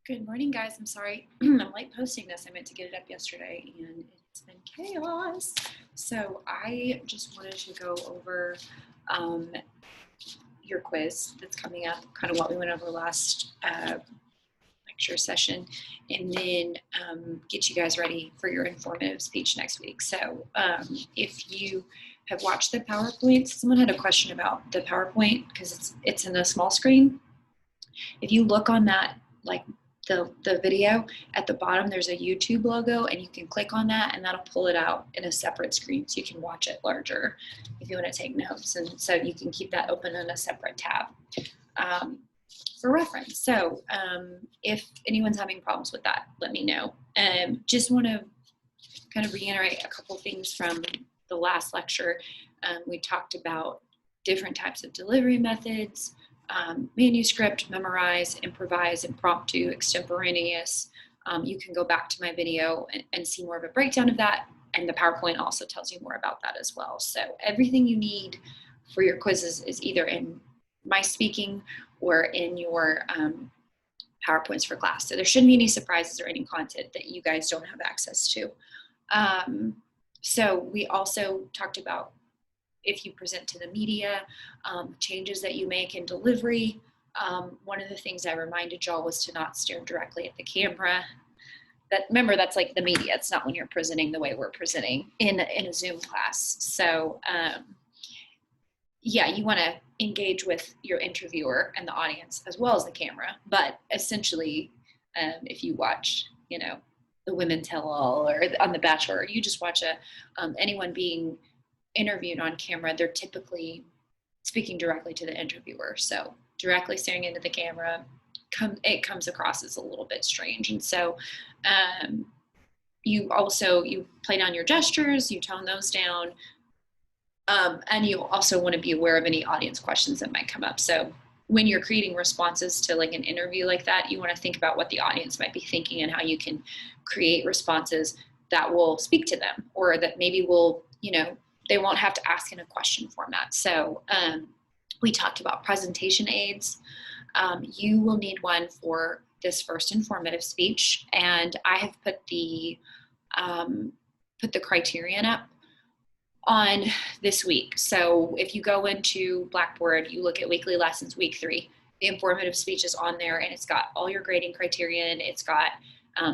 Good morning, guys. I'm sorry I'm late posting this. I meant to get it up yesterday and it's been chaos. So I just wanted to go over your quiz that's coming up, kind of what we went over last lecture session, and then get you guys ready for your informative speech next week. So if you have watched the PowerPoint, someone had a question about the PowerPoint because it's in a small screen. If you look on that, like the video at the bottom, there's a YouTube logo, and you can click on that and that'll pull it out in a separate screen so you can watch it larger if you want to take notes, and so you can keep that open in a separate tab for reference. So if anyone's having problems with that, let me know. Just want to kind of reiterate a couple things from the last lecture. We talked about different types of delivery methods, manuscript, memorize, improvise, impromptu, extemporaneous. You can go back to my video and see more of a breakdown of that, and the PowerPoint also tells you more about that as well. So everything you need for your quizzes is either in my speaking or in your PowerPoints for class. So there shouldn't be any surprises or any content that you guys don't have access to. So we also talked about if you present to the media, changes that you make in delivery. One of the things I reminded y'all was to not stare directly at the camera. Remember, that's like the media. It's not when you're presenting the way we're presenting in a Zoom class. So yeah, you want to engage with your interviewer and the audience as well as the camera. But essentially, if you watch, the Women Tell All or on The Bachelor, you just watch anyone being interviewed on camera, they're typically speaking directly to the interviewer. So directly staring into the camera, it comes across as a little bit strange. And so you play down your gestures, you tone those down, and you also want to be aware of any audience questions that might come up. So when you're creating responses to like an interview like that, you want to think about what the audience might be thinking and how you can create responses that will speak to them, or that maybe will, they won't have to ask in a question format. So we talked about presentation aids. You will need one for this first informative speech, and I have put the criterion up on this week. So if you go into Blackboard, you look at weekly lessons, week 3, the informative speech is on there, and it's got all your grading criterion. It's got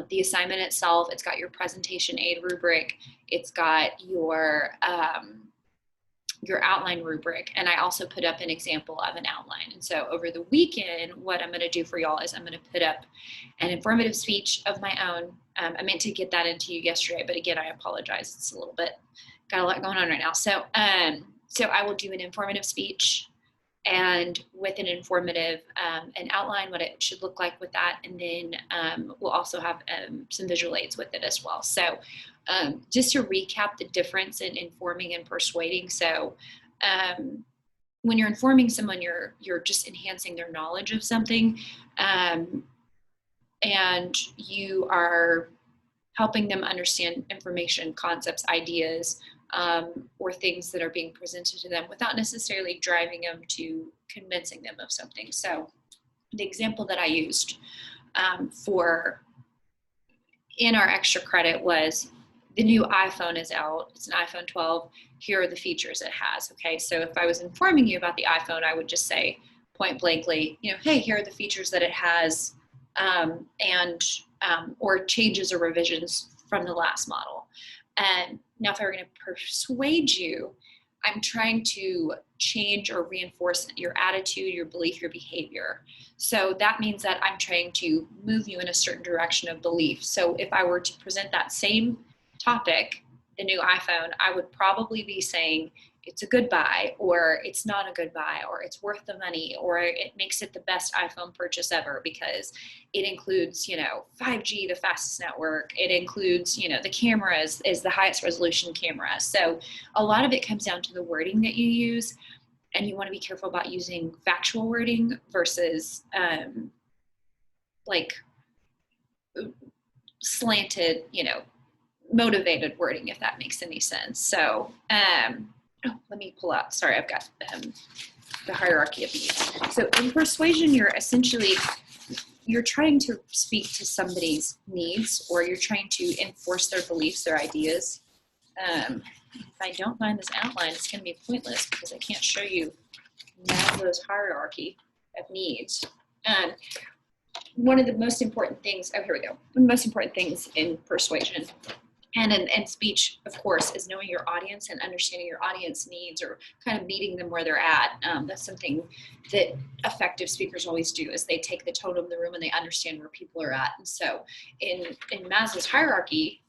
the assignment itself. It's got your presentation aid rubric. It's got your outline rubric. And I also put up an example of an outline. And so over the weekend, what I'm going to do for y'all is I'm going to put up an informative speech of my own. I meant to get that into you yesterday, but again, I apologize. It's a little bit, got a lot going on right now. So I will do an informative speech, and with an informative, an outline, what it should look like with that. And then we'll also have some visual aids with it as well. So just to recap the difference in informing and persuading. So when you're informing someone, you're just enhancing their knowledge of something, and you are helping them understand information, concepts, ideas, or things that are being presented to them without necessarily driving them to convincing them of something. So the example that I used in our extra credit was the new iPhone is out. It's an iPhone 12. Here are the features it has. Okay, so if I was informing you about the iPhone, I would just say point blankly, hey, here are the features that it has, or changes or revisions from the last model. And now if I were going to persuade you, I'm trying to change or reinforce your attitude, your belief, your behavior. So that means that I'm trying to move you in a certain direction of belief. So if I were to present that same topic, the new iPhone, I would probably be saying it's a good buy, or it's not a good buy, or it's worth the money, or it makes it the best iPhone purchase ever because it includes, 5G, the fastest network. It includes, the cameras is the highest resolution camera. So a lot of it comes down to the wording that you use, and you want to be careful about using factual wording versus like slanted, motivated wording, if that makes any sense. So, let me pull out. Sorry, I've got the hierarchy of these. So in persuasion, you're essentially you're trying to speak to somebody's needs, or you're trying to enforce their beliefs, their ideas. If I don't find this outline, it's going to be pointless because I can't show you Maslow's hierarchy of needs. One of the most important things, oh, here we go. One of the most important things in persuasion and in speech, of course, is knowing your audience and understanding your audience needs, or kind of meeting them where they're at. That's something that effective speakers always do, is they take the tone of the room and they understand where people are at. And so in Maslow's hierarchy,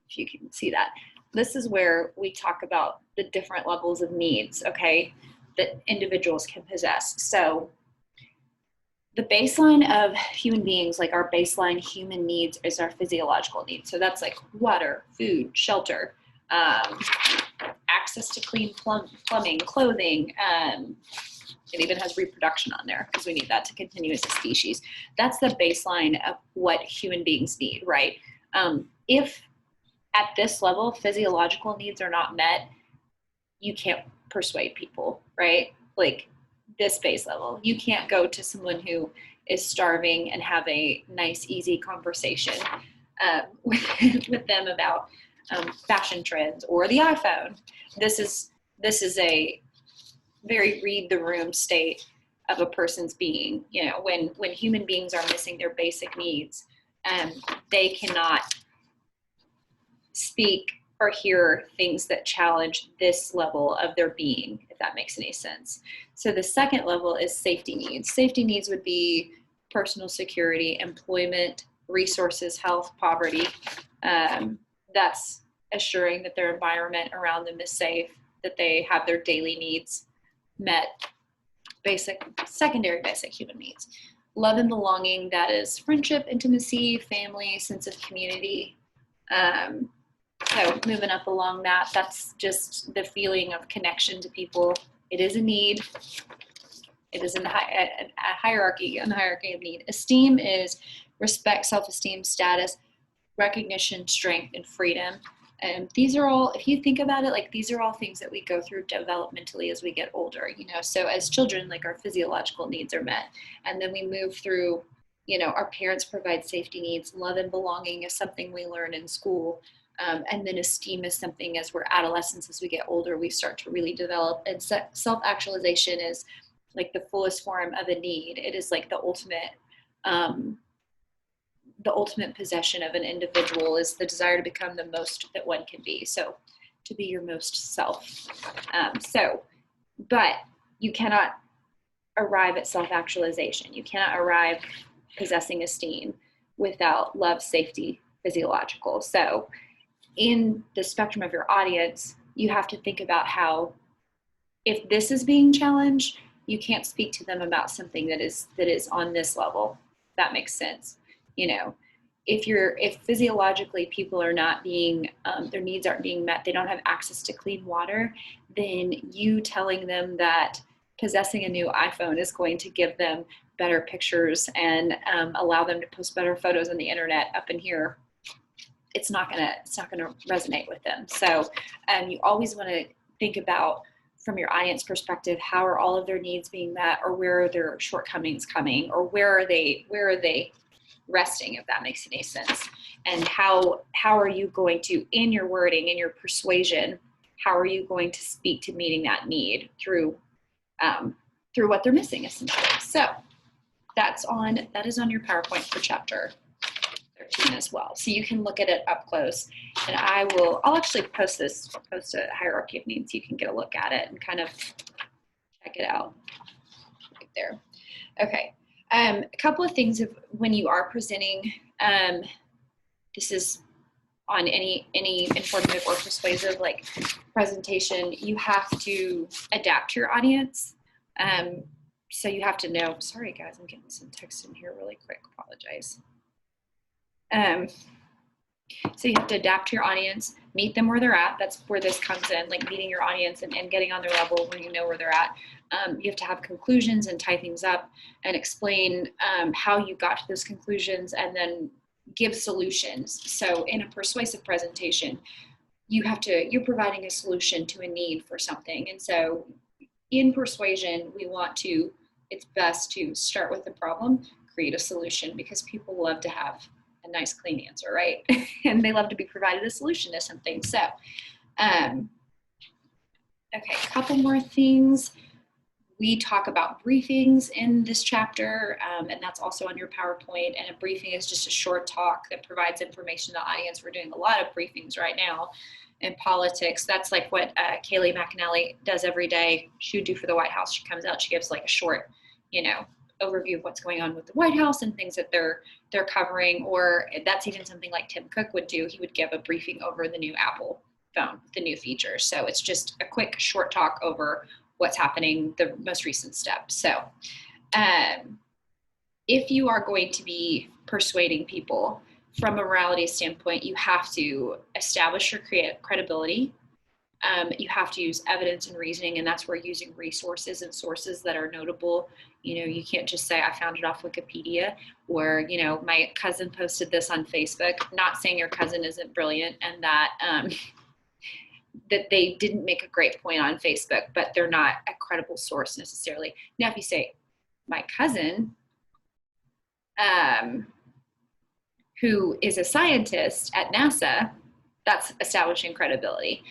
if you can see that, this is where we talk about the different levels of needs, okay, that individuals can possess. So the baseline of human beings, like our baseline human needs, is our physiological needs. So that's like water, food, shelter, access to clean plumbing, clothing. It even has reproduction on there because we need that to continue as a species. That's the baseline of what human beings need, right? If at this level physiological needs are not met, you can't persuade people, right? Like this base level. You can't go to someone who is starving and have a nice, easy conversation with them about fashion trends or the iPhone. This is a very read the room state of a person's being. You know, when human beings are missing their basic needs, they cannot speak or hear things that challenge this level of their being, if that makes any sense. So the second level is safety needs. Safety needs would be personal security, employment, resources, health, poverty. That's assuring that their environment around them is safe, that they have their daily needs met, secondary basic human needs. Love and belonging, that is friendship, intimacy, family, sense of community. So moving up along that, that's just the feeling of connection to people. It is a need. It is a hierarchy of need. Esteem is respect, self-esteem, status, recognition, strength, and freedom. And these are all, if you think about it, like these are all things that we go through developmentally as we get older, you know. So as children, like our physiological needs are met. And then we move through, you know, our parents provide safety needs. Love and belonging is something we learn in school. And then esteem is something as we're adolescents, as we get older, we start to really develop. And self-actualization is like the fullest form of a need. It is like the ultimate possession of an individual is the desire to become the most that one can be. So to be your most self. But you cannot arrive at self-actualization. You cannot arrive possessing esteem without love, safety, physiological. So in the spectrum of your audience, you have to think about how, if this is being challenged, you can't speak to them about something that is on this level. If that makes sense. You know, if physiologically people are not being, their needs aren't being met, they don't have access to clean water, then you telling them that possessing a new iPhone is going to give them better pictures and allow them to post better photos on the internet up in here, it's not gonna resonate with them. So you always want to think about, from your audience perspective, how are all of their needs being met, or where are their shortcomings coming, or where are they resting, if that makes any sense. And how are you going to, in your wording, in your persuasion, how are you going to speak to meeting that need through what they're missing, essentially. So that is on your PowerPoint for chapter 13 as well. So you can look at it up close, and I'll actually post a hierarchy of needs so you can get a look at it and kind of check it out right there. Okay. A couple of things when you are presenting, this is on any informative or persuasive like presentation, you have to adapt to your audience. So you have to know, sorry guys, I'm getting some text in here really quick, apologize. So you have to adapt to your audience, meet them where they're at. That's where this comes in, like meeting your audience and getting on their level where you know where they're at. You have to have conclusions and tie things up and explain how you got to those conclusions, and then give solutions. So in a persuasive presentation, you're providing a solution to a need for something. And so in persuasion, it's best to start with the problem, create a solution, because people love to have a nice, clean answer, right? And they love to be provided a solution to something. So, okay, a couple more things. We talk about briefings in this chapter, and that's also on your PowerPoint. And a briefing is just a short talk that provides information to the audience. We're doing a lot of briefings right now in politics. That's like what Kayleigh McEnally does every day. She would do for the White House. She comes out, she gives like a short, overview of what's going on with the White House and things that they're covering. Or that's even something like Tim Cook would do. He would give a briefing over the new Apple phone, the new features. So it's just a quick short talk over what's happening, the most recent steps. So if you are going to be persuading people from a morality standpoint, you have to establish your credibility. You have to use evidence and reasoning, and that's where using resources and sources that are notable. You can't just say, I found it off Wikipedia, or, my cousin posted this on Facebook. Not saying your cousin isn't brilliant and that that they didn't make a great point on Facebook, but they're not a credible source necessarily. Now, if you say, my cousin, who is a scientist at NASA, that's establishing credibility.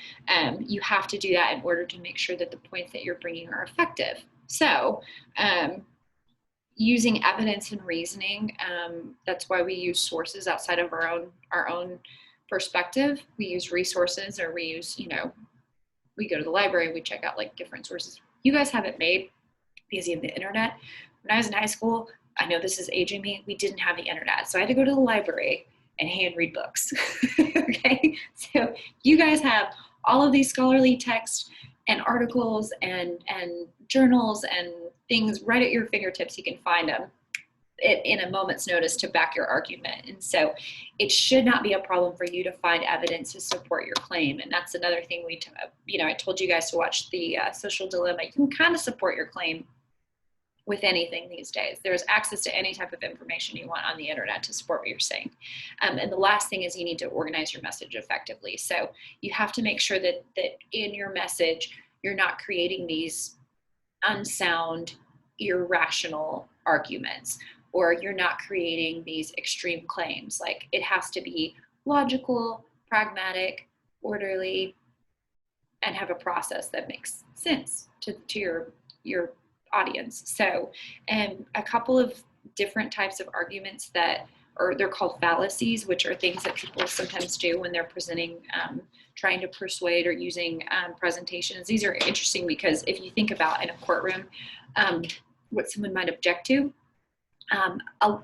You have to do that in order to make sure that the points that you're bringing are effective. So using evidence and reasoning, that's why we use sources outside of our own perspective. We use resources, or we use, we go to the library, we check out like different sources. You guys have it made because you have the internet. When I was in high school, I know this is aging me, we didn't have the internet. So I had to go to the library and hand read books. Okay. So you guys have all of these scholarly texts and articles and journals and things right at your fingertips. You can find them in a moment's notice to back your argument. And so it should not be a problem for you to find evidence to support your claim. And that's another thing I told you guys to watch the Social Dilemma. You can kind of support your claim with anything these days. There's access to any type of information you want on the internet to support what you're saying. And the last thing is you need to organize your message effectively. So you have to make sure that in your message, you're not creating these unsound, irrational arguments, or you're not creating these extreme claims. Like, it has to be logical, pragmatic, orderly, and have a process that makes sense to your audience. So, a couple of different types of arguments they're called fallacies, which are things that people sometimes do when they're presenting, trying to persuade or using presentations. These are interesting because if you think about in a courtroom, what someone might object to,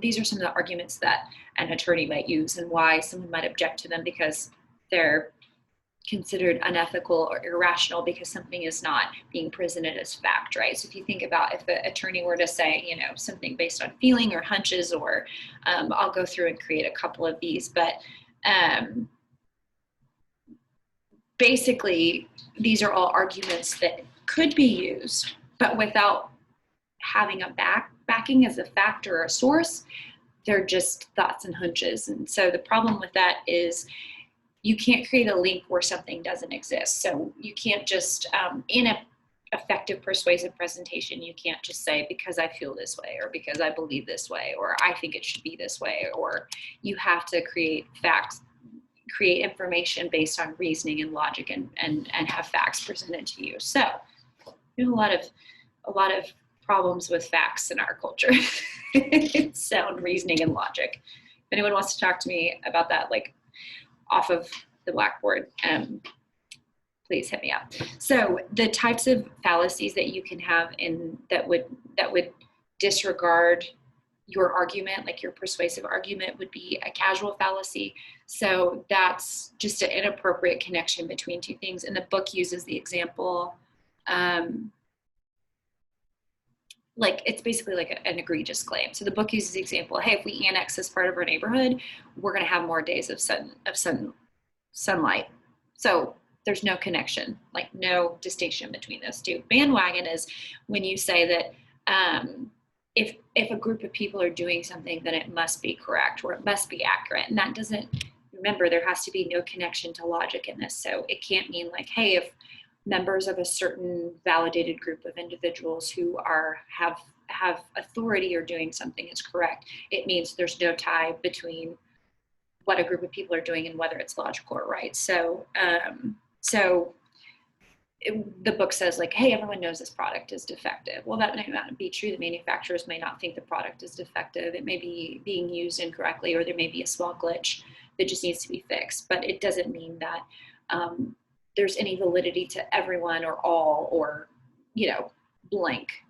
these are some of the arguments that an attorney might use and why someone might object to them, because they're considered unethical or irrational because something is not being presented as fact, right? So if you think about if the attorney were to say, something based on feeling or hunches, or I'll go through and create a couple of these, but basically these are all arguments that could be used, but without having a backing as a fact or a source, they're just thoughts and hunches. And so the problem with that is you can't create a link where something doesn't exist. So you can't just, in an effective persuasive presentation, you can't just say, because I feel this way, or because I believe this way, or I think it should be this way, or you have to create facts, create information based on reasoning and logic, and have facts presented to you. So there's a lot of problems with facts in our culture. Sound reasoning and logic. If anyone wants to talk to me about that, like off of the blackboard, please hit me up. So the types of fallacies that you can have that would disregard your argument, like your persuasive argument, would be a casual fallacy. So that's just an inappropriate connection between two things. And the book uses the example, like it's basically like an egregious claim. So the book uses the example, hey, if we annex this part of our neighborhood, we're going to have more days of sunlight. So there's no connection, like no distinction between those two. Bandwagon is when you say that if a group of people are doing something, then it must be correct or it must be accurate. And that doesn't, remember, there has to be no connection to logic in this. So it can't mean like, hey, if members of a certain validated group of individuals who have have authority or doing something is correct, it means there's no tie between what a group of people are doing and whether it's logical or right. So the book says like, hey, everyone knows this product is defective. Well, that may not be true. The manufacturers may not think the product is defective. It may be being used incorrectly, or there may be a small glitch that just needs to be fixed. But it doesn't mean that there's any validity to everyone or all, or,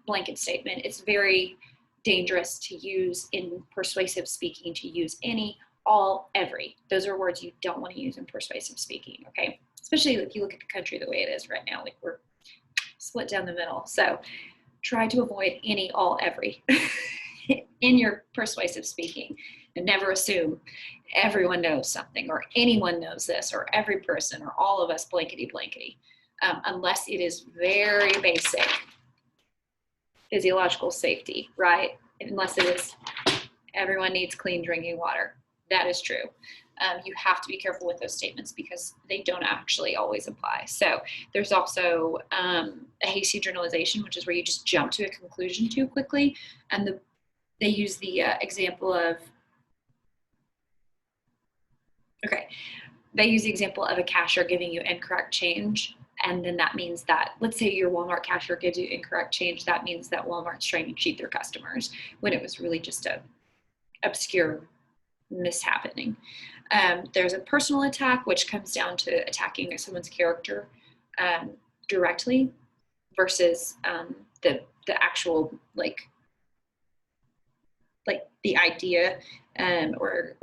blanket statement. It's very dangerous to use in persuasive speaking, to use any, all, every. Those are words you don't want to use in persuasive speaking, okay? Especially if you look at the country the way it is right now, like we're split down the middle. So try to avoid any, all, every in your persuasive speaking, and never assume everyone knows something, or anyone knows this, or every person, or all of us blankety blankety, unless it is very basic physiological safety, right? Unless it is everyone needs clean drinking water. That is true. You have to be careful with those statements because they don't actually always apply. So there's also a hasty generalization, which is where you just jump to a conclusion too quickly. And they use the example of, they use the example of a cashier giving you incorrect change. And then that means that, let's say your Walmart cashier gives you incorrect change. That means that Walmart's trying to cheat their customers when it was really just a obscure mishappening. There's a personal attack, which comes down to attacking someone's character directly versus the actual like the idea or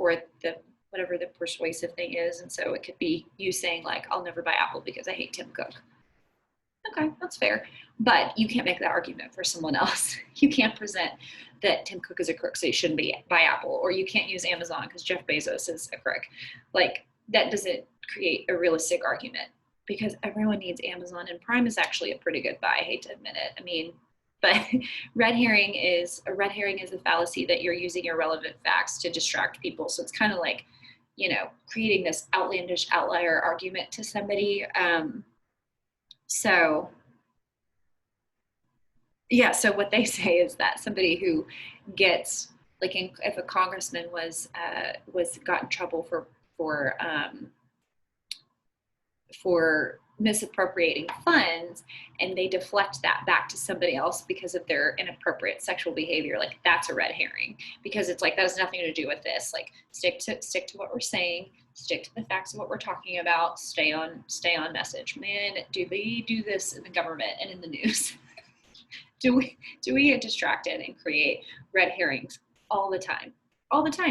the whatever the persuasive thing is. And so it could be you saying like, I'll never buy Apple because I hate Tim Cook. Okay, that's fair. But you can't make that argument for someone else. You can't present that Tim Cook is a crook, so you shouldn't buy Apple, or you can't use Amazon because Jeff Bezos is a crook. Like, that doesn't create a realistic argument because everyone needs Amazon, and Prime is actually a pretty good buy. I hate to admit it. I mean, but red herring is a fallacy that you're using irrelevant facts to distract people. So it's kind of like, creating this outlandish outlier argument to somebody. So what they say is that somebody who gets, like, if a congressman was got in trouble for misappropriating funds, and they deflect that back to somebody else because of their inappropriate sexual behavior, like, that's a red herring, because it's like, that has nothing to do with this. Like, stick to what we're saying, stick to the facts of what we're talking about, stay on message. Man, do they do this in the government and in the news? do we get distracted and create red herrings all the time?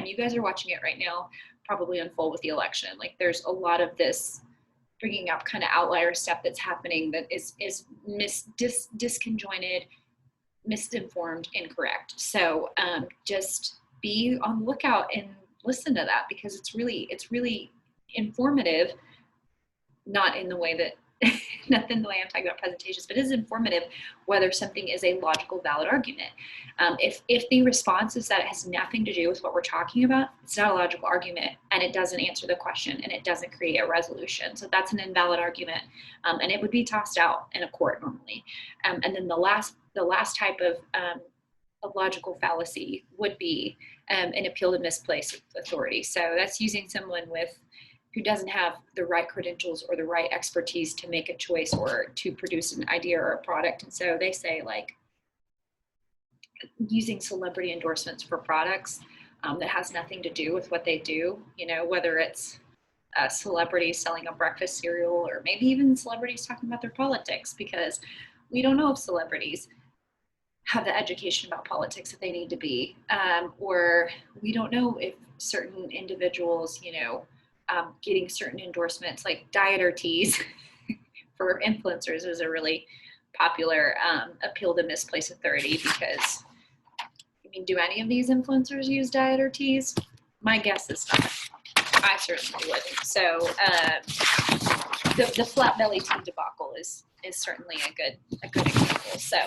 You guys are watching it right now, probably unfold with the election. Like, there's a lot of this bringing up kind of outlier stuff that's happening that is disconjointed, misinformed, incorrect. So just be on the lookout and listen to that, because it's really informative, not in the way that not in the way I'm talking about presentations, but it is informative whether something is a logical, valid argument. If the response is that it has nothing to do with what we're talking about, it's not a logical argument, and it doesn't answer the question, and it doesn't create a resolution. So that's an invalid argument, and it would be tossed out in a court normally. And then the last type of a logical fallacy would be an appeal to misplaced authority. So that's using someone who doesn't have the right credentials or the right expertise to make a choice or to produce an idea or a product. And so they say, like, using celebrity endorsements for products that has nothing to do with what they do, whether it's a celebrity selling a breakfast cereal, or maybe even celebrities talking about their politics, because we don't know if celebrities have the education about politics that they need to be, or we don't know if certain individuals, getting certain endorsements, like dieter teas for influencers is a really popular appeal to misplaced authority, because, do any of these influencers use dieter teas? My guess is not. I certainly wouldn't. So the flat belly tea debacle is certainly a good example. So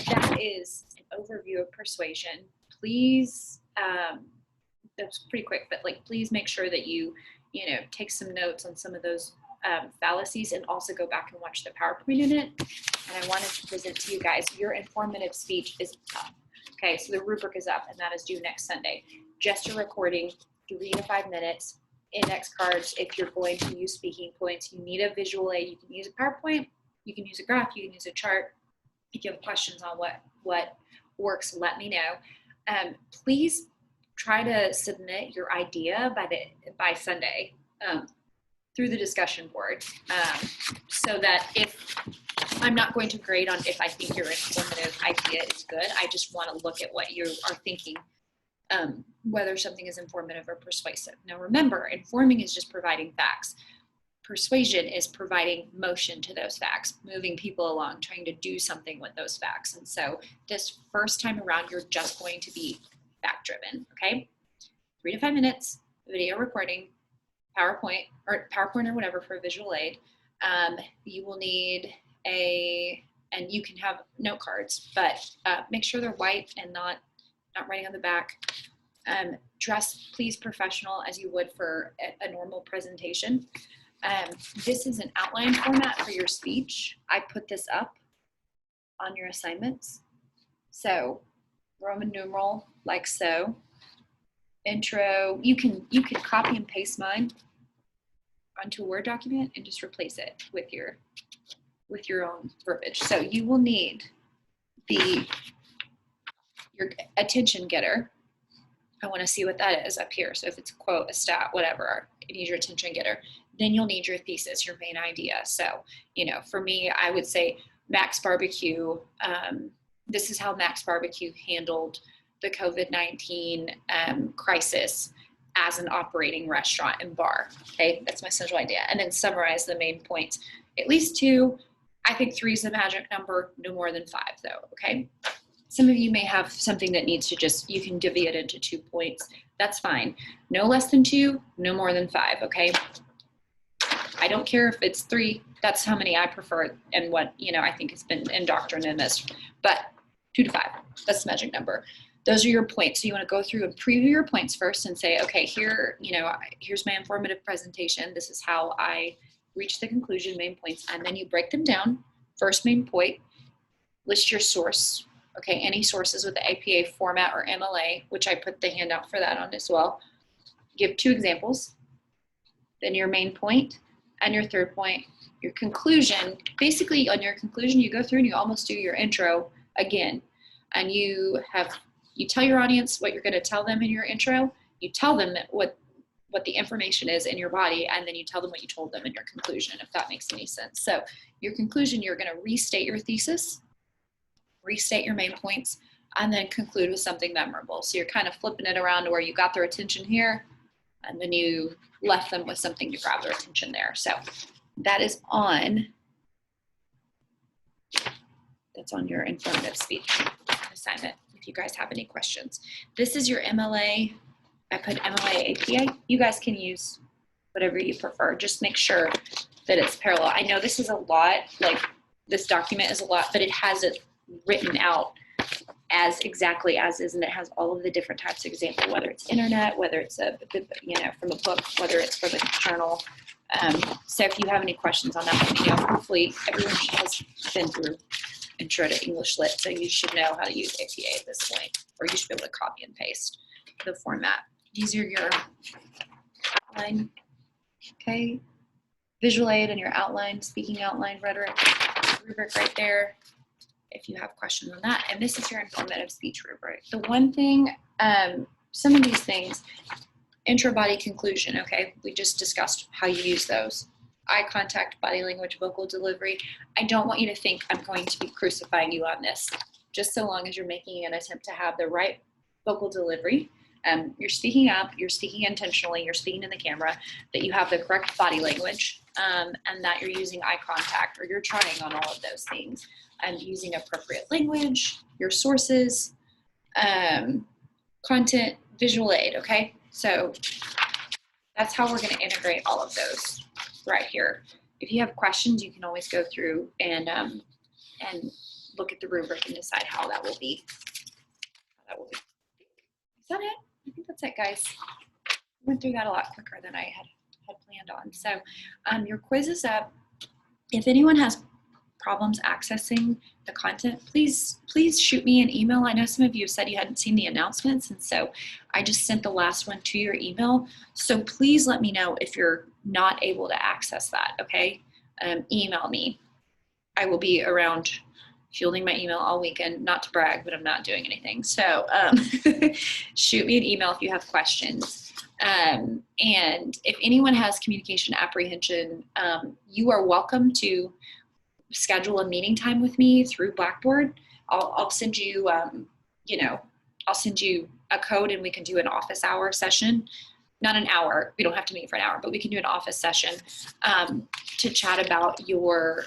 that is an overview of persuasion. Please, that's pretty quick, but please make sure that you take some notes on some of those fallacies, and also go back and watch the PowerPoint in it. And I wanted to present to you guys, your informative speech is Okay, so the rubric is up and that is due next Sunday. Just a recording, 3 to 5 minutes, index cards. If you're going to use speaking points, you need a visual aid. You can use a PowerPoint, you can use a graph, you can use a chart. If you have questions on what works, let me know. Please try to submit your idea by Sunday through the discussion board, so that if I'm not going to grade on if I think your informative idea is good, I just want to look at what you are thinking, whether something is informative or persuasive. Now remember, informing is just providing facts. Persuasion is providing motion to those facts, moving people along, trying to do something with those facts. And so this first time around, you're just going to be fact driven, okay? 3 to 5 minutes, video recording, PowerPoint or whatever for a visual aid. You will need and you can have note cards, but make sure they're white and not writing on the back. Dress, please, professional as you would for a normal presentation. This is an outline format for your speech. I put this up on your assignments. So Roman numeral, like so. Intro, you can copy and paste mine onto a Word document and just replace it with your own verbiage. So you will need your attention getter. I want to see what that is up here. So if it's a quote, a stat, whatever, you need your attention getter. Then you'll need your thesis, your main idea. So, for me, I would say Max Barbecue, this is how Max Barbecue handled the COVID-19 crisis as an operating restaurant and bar. Okay, that's my central idea. And then summarize the main points. At least 2. I think 3 is the magic number, no more than 5 though, okay? Some of you may have something that needs to you can divvy it into 2 points. That's fine. No less than 2, no more than 5, okay? I don't care if it's 3. That's how many I prefer and what, I think has been indoctrinated in this. But 2 to 5, that's the magic number. Those are your points. So you want to go through and preview your points first and say, okay, here's my informative presentation. This is how I reach the conclusion, main points. And then you break them down. First main point, list your source. Okay, any sources with the APA format or MLA, which I put the handout for that on as well. Give 2 examples. Then your main point and your third point, your conclusion. Basically, on your conclusion, you go through and you almost do your intro again. And you tell your audience what you're going to tell them in your intro. You tell them what the information is in your body, and then you tell them what you told them in your conclusion, if that makes any sense. So your conclusion, you're going to restate your thesis, restate your main points, and then conclude with something memorable. So you're kind of flipping it around to where you got their attention here, and then you left them with something to grab their attention there. So that is that's on your informative speech assignment. If you guys have any questions. This is your MLA. I put MLA APA. You guys can use whatever you prefer. Just make sure that it's parallel. I know this is a lot, like this document is a lot, but it has it written out as exactly as is, and it has all of the different types of example, whether it's internet, whether it's from a book, whether it's from a journal. So if you have any questions on that, let me know. Hopefully everyone has been through Intro to English Lit, so you should know how to use APA at this point, or you should be able to copy and paste the format. These are your outline, okay? Visual aid and your outline, speaking outline, rhetoric, rubric right there, if you have questions on that. And this is your informative speech rubric. The one thing, some of these things, intro, body, conclusion, okay? We just discussed how you use those. Eye contact, body language, vocal delivery. I don't want you to think I'm going to be crucifying you on this, just so long as you're making an attempt to have the right vocal delivery. You're speaking up, you're speaking intentionally, you're speaking in the camera, that you have the correct body language, and that you're using eye contact, or you're trying on all of those things, and using appropriate language, your sources, content, visual aid, okay? So that's how we're going to integrate all of those right here. If you have questions, you can always go through and look at the rubric and decide how that will be. Is that it? I think that's it, guys. I went through that a lot quicker than I had planned on. So your quiz is up. If anyone has problems accessing the content, please shoot me an email. I know some of you have said you hadn't seen the announcements, and so I just sent the last one to your email. So please let me know if you're not able to access that, okay? Email me. I will be around fielding my email all weekend, not to brag, but I'm not doing anything. So shoot me an email if you have questions. And if anyone has communication apprehension, you are welcome to schedule a meeting time with me through Blackboard. I'll send you, I'll send you a code and we can do an office hour session. Not an hour, we don't have to meet for an hour, but we can do an office session to chat about your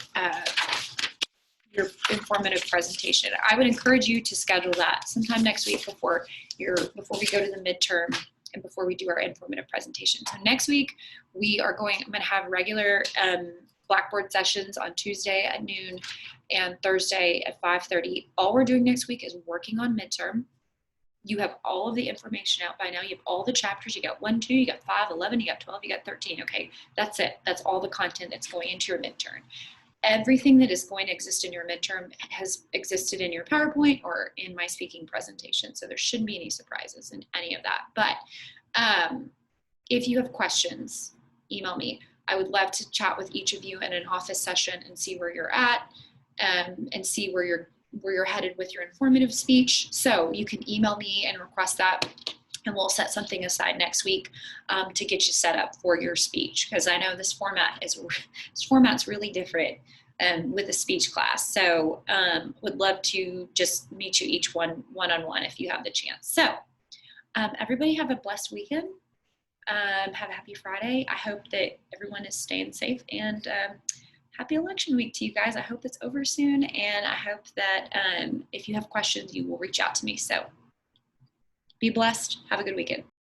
informative presentation. I would encourage you to schedule that sometime next week before we go to the midterm and before we do our informative presentation. So next week I'm going to have regular Blackboard sessions on Tuesday at noon and Thursday at 5:30. All we're doing next week is working on midterm. You have all of the information out by now. You have all the chapters. You got 1, 2, you got 5, 11, you got 12, you got 13. Okay, that's it. That's all the content that's going into your midterm. Everything that is going to exist in your midterm has existed in your PowerPoint or in my speaking presentation. So there shouldn't be any surprises in any of that. But if you have questions, email me. I would love to chat with each of you in an office session and see where you're at and see where you're headed with your informative speech. So you can email me and request that, and we'll set something aside next week to get you set up for your speech, because I know this format's really different with a speech class. So would love to just meet you each one-on-one if you have the chance. So everybody have a blessed weekend. Have a happy Friday. I hope that everyone is staying safe, and happy election week to you guys. I hope it's over soon, and I hope that if you have questions, you will reach out to me. So be blessed. Have a good weekend.